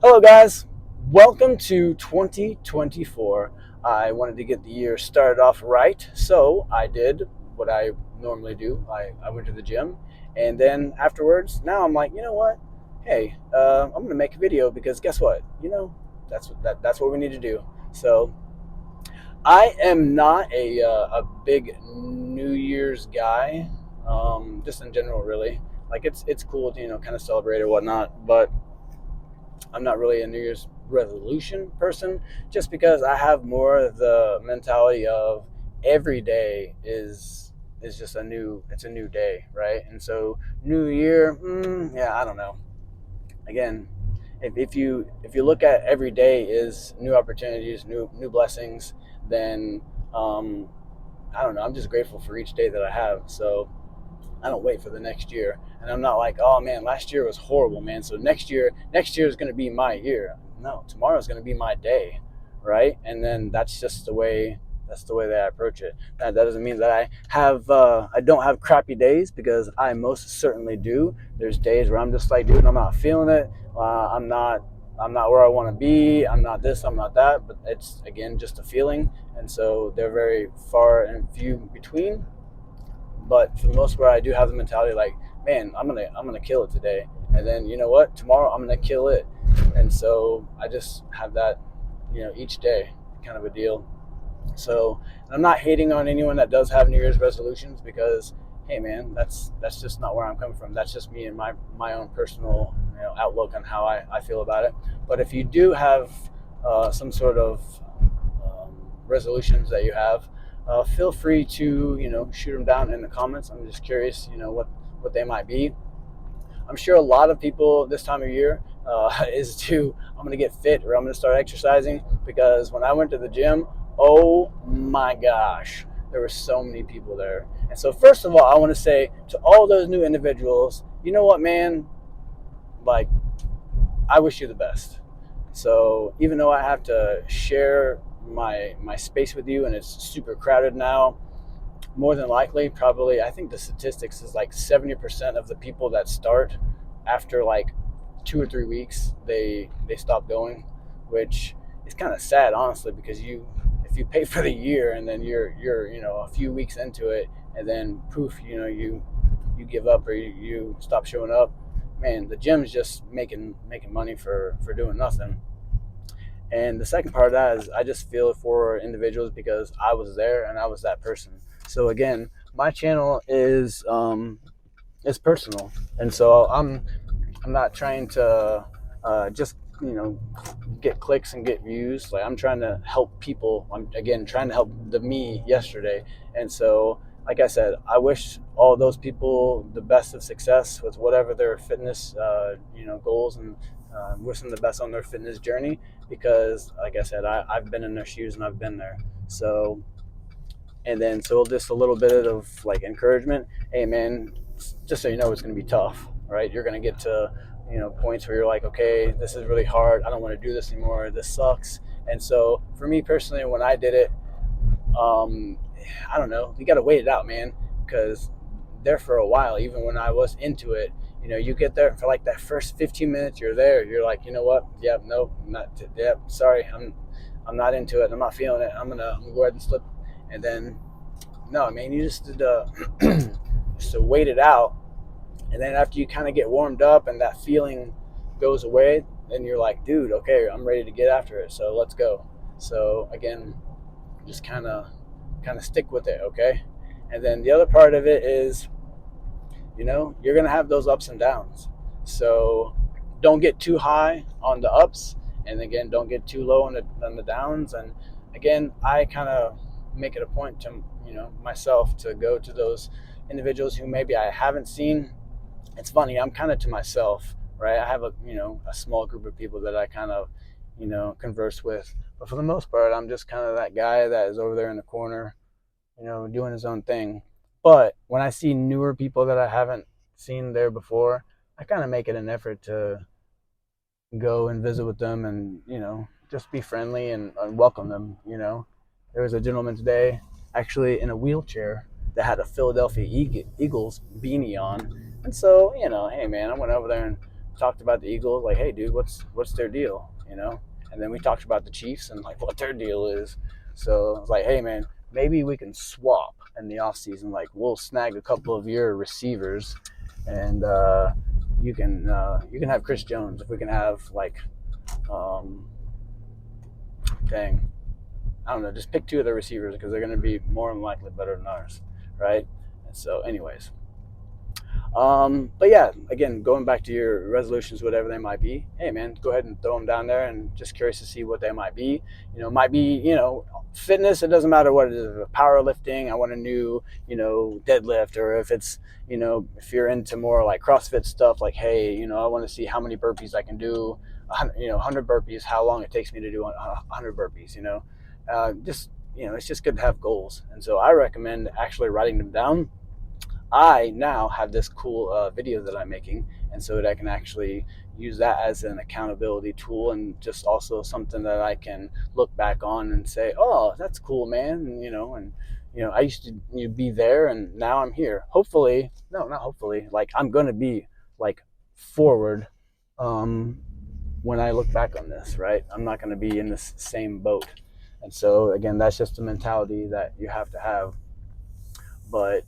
Hello, guys. Welcome to 2024. I wanted to get the year started off right, so I did what I normally do. I went to the gym, and then afterwards, now I'm like, you know what? Hey, I'm gonna make a video because guess what? That's what we need to do. So I am not a big New Year's guy, just in general, really. Like it's cool to kind of celebrate or whatnot, but I'm not really a New Year's resolution person just because I have more of the mentality of every day is just a new day, right? And so New Year, yeah, I don't know. Again, if you look at every day is new opportunities, new blessings, then um, I don't know. I'm just grateful for each day that I have. So I don't wait for the next year. And I'm not like, oh man, last year was horrible, man. So next year is going to be my year. No, tomorrow is going to be my day, right? And then that's the way that I approach it. That doesn't mean that I don't have crappy days because I most certainly do. There's days where I'm just like, dude, I'm not feeling it. I'm not where I want to be. I'm not this. I'm not that. But it's again just a feeling, and so they're very far and few between. But for the most part, I do have the mentality like, man, I'm gonna kill it today, and then you know what, tomorrow I'm gonna kill it, and so I just have that, each day kind of a deal. So I'm not hating on anyone that does have New Year's resolutions because, hey man, that's just not where I'm coming from. That's just me and my own personal outlook on how I feel about it. But if you do have some sort of resolutions that you have, feel free to shoot them down in the comments. I'm just curious, what they might be. I'm sure a lot of people this time of year is to I'm gonna get fit or I'm gonna start exercising because when I went to the gym, oh my gosh, there were so many people there. And so first of all, I want to say to all those new individuals, you know what, man, like I wish you the best. So even though I have to share my space with you and it's super crowded now, more than likely, probably, I think the statistics is like 70% of the people that start after like 2 or 3 weeks, they stop going, which is kind of sad, honestly, because if you pay for the year and then you're a few weeks into it and then poof, you give up or you stop showing up, man, the gym's just making money for doing nothing. And the second part of that is I just feel for individuals because I was there and I was that person. So again, my channel is personal, and so I'm not trying to just get clicks and get views. Like I'm trying to help people. I'm again trying to help the me yesterday, and so like I said, I wish all those people the best of success with whatever their fitness goals, and wish them the best on their fitness journey because like I said, I've been in their shoes and I've been there. So and then so just a little bit of like encouragement. Hey man, just so you know, it's going to be tough, right? You're going to get to points where you're like, okay, this is really hard. I don't want to do this anymore. This sucks. And so for me personally, when I did it, um, I don't know. You got to wait it out, man, because there for a while, even when I was into it, you get there for like that first 15 minutes, you're there. You're like, you know what? Yep, nope, not. Yep, sorry, I'm not into it. I'm not feeling it. I'm gonna go ahead and slip. And then no, I mean, you just did, just to wait it out, and then after you kind of get warmed up and that feeling goes away, then you're like, dude, okay, I'm ready to get after it. So let's go. So again, just kind of stick with it, okay? And then the other part of it is, you're gonna have those ups and downs. So don't get too high on the ups, and again, don't get too low on the downs. And again, I kind of make it a point to myself to go to those individuals who maybe I haven't seen. It's funny, I'm kind of to myself, right? I have a small group of people that I kind of converse with, but for the most part, I'm just kind of that guy that is over there in the corner, doing his own thing. But when I see newer people that I haven't seen there before, I kind of make it an effort to go and visit with them and, just be friendly and welcome them. There was a gentleman today actually in a wheelchair that had a Philadelphia Eagles beanie on. And so, hey man, I went over there and talked about the Eagles, like, hey, dude, what's their deal, you know? And then we talked about the Chiefs and like what their deal is. So it's like, hey, man, maybe we can swap in the offseason. Like, we'll snag a couple of your receivers, and you can have Chris Jones. If we can have like, um, dang, I don't know, just pick two of the receivers because they're going to be more than likely better than ours, right? And so, anyways, but yeah, again, going back to your resolutions, whatever they might be, hey man, go ahead and throw them down there, and just curious to see what they might be. Might be, fitness. It doesn't matter what it is. Powerlifting, I want a new, deadlift, or if it's, if you're into more like CrossFit stuff, like, hey, I want to see how many burpees I can do, 100 burpees, how long it takes me to do 100 burpees, just, it's just good to have goals. And so I recommend actually writing them down. I now have this cool video that I'm making, and so that I can actually use that as an accountability tool, and just also something that I can look back on and say, "Oh, that's cool, man." I used to be there, and now I'm here. Hopefully, no, not hopefully. Like, I'm gonna be like forward when I look back on this, right? I'm not gonna be in this same boat, and so again, that's just a mentality that you have to have, but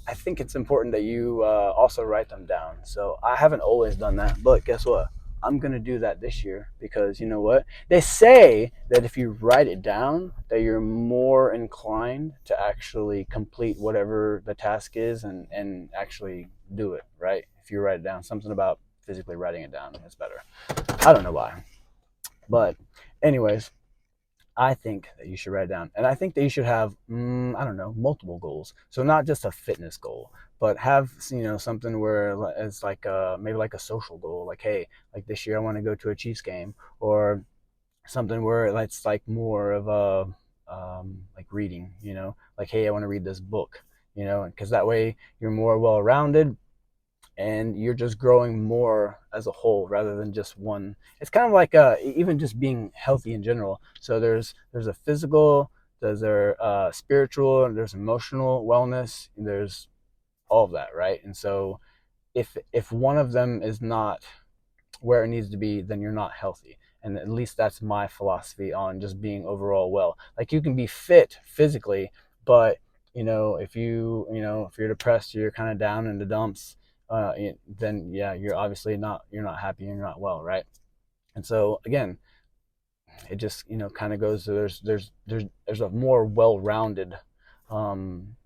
I think it's important that you also write them down. So I haven't always done that, but guess what? I'm going to do that this year, because you know what? They say that if you write it down, that you're more inclined to actually complete whatever the task is, and actually do it, right? If you write it down, something about physically writing it down is better. I don't know why. But anyways, I think that you should write it down. And I think that you should have, I don't know, multiple goals. So not just a fitness goal, but have, something where it's like maybe like a social goal. Like, hey, like this year I want to go to a Chiefs game, or something where it's like more of a, like reading, like, hey, I want to read this book, because that way you're more well-rounded, and you're just growing more as a whole rather than just one. It's kind of like even just being healthy in general. So there's a physical, there's a spiritual, and there's emotional wellness, and there's all of that, right? And so if one of them is not where it needs to be, then you're not healthy. And at least that's my philosophy on just being overall well. Like, you can be fit physically, but if you're depressed, or you're kind of down in the dumps, then yeah, you're not happy, and you're not well, right? And so again, it just kind of goes to, there's a more well-rounded um,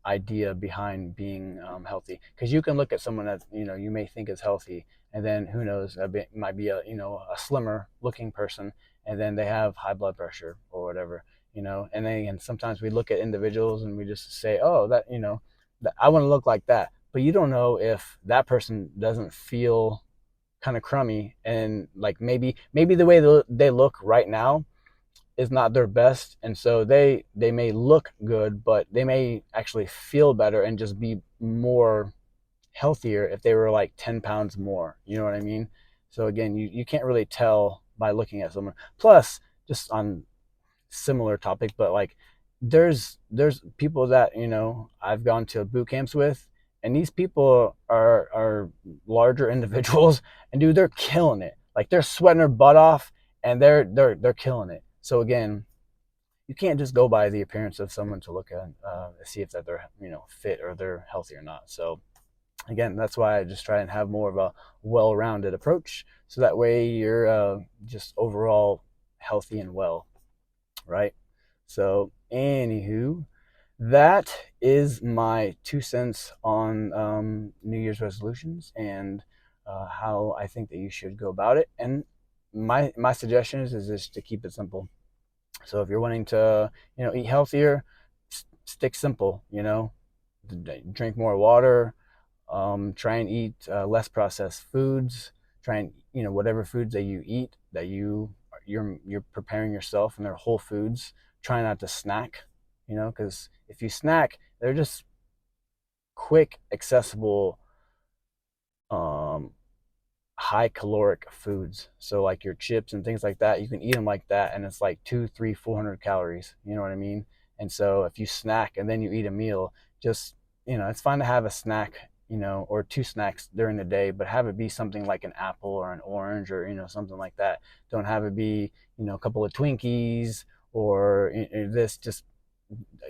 idea behind being healthy, because you can look at someone that you may think is healthy, and then who knows, it might be a slimmer looking person, and then they have high blood pressure or whatever, and then again, sometimes we look at individuals and we just say, oh, that that I want to look like that, but you don't know if that person doesn't feel kind of crummy, and like maybe the way they look right now is not their best, and so they may look good, but they may actually feel better and just be more healthier if they were like 10 pounds more, you know what I mean? So again, you can't really tell by looking at someone. Plus, just on similar topic, but like, there's people that I've gone to boot camps with, and these people are larger individuals, and dude, they're killing it. Like, they're sweating their butt off, and they're killing it. So again, you can't just go by the appearance of someone to look at, see if that they're fit, or they're healthy or not. So again, that's why I just try and have more of a well-rounded approach, so that way you're just overall healthy and well, right? So anywho, that is my 2 cents on New Year's resolutions, and how I think that you should go about it. And my suggestion is just to keep it simple. So if you're wanting to, eat healthier, stick simple. Drink more water. Try and eat less processed foods. Try and whatever foods that you eat, that you're preparing yourself, and they're whole foods. Try not to snack. Because if you snack, they're just quick, accessible, um, high caloric foods. So like your chips and things like that, you can eat them like that, and it's like 2, 3, 400 calories. You know what I mean? And so if you snack and then you eat a meal, just it's fine to have a snack or 2 snacks during the day, but have it be something like an apple or an orange or, something like that. Don't have it be, a couple of Twinkies or this.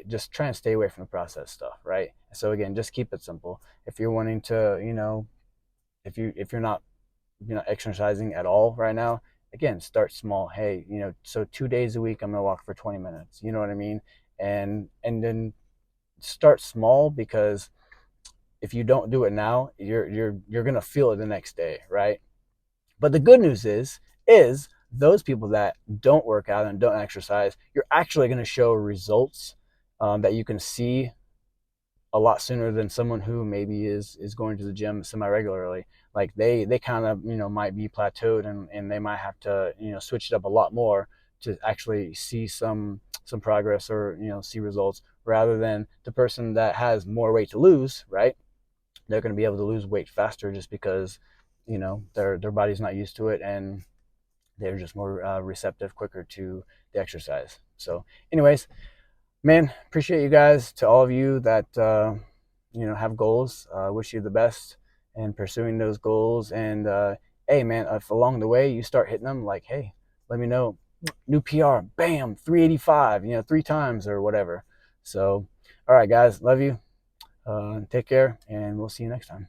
Just try and stay away from the processed stuff, right? So again, just keep it simple. If you're wanting to, if you're not, exercising at all right now, again, start small. Hey, so 2 days a week I'm gonna walk for 20 minutes. You know what I mean? And then start small, because if you don't do it now, you're gonna feel it the next day, right? But the good news is those people that don't work out and don't exercise, you're actually going to show results that you can see a lot sooner than someone who maybe is going to the gym semi regularly. Like they kind of might be plateaued, and they might have to switch it up a lot more to actually see some progress, or see results, rather than the person that has more weight to lose, right? They're going to be able to lose weight faster just because their body's not used to it, and they're just more receptive quicker to the exercise. So anyways, man, appreciate you guys. To all of you that have goals, wish you the best in pursuing those goals. And hey man, if along the way you start hitting them, like, hey, let me know. New PR, bam, 385, 3 times or whatever. So all right guys, love you. Take care, and we'll see you next time.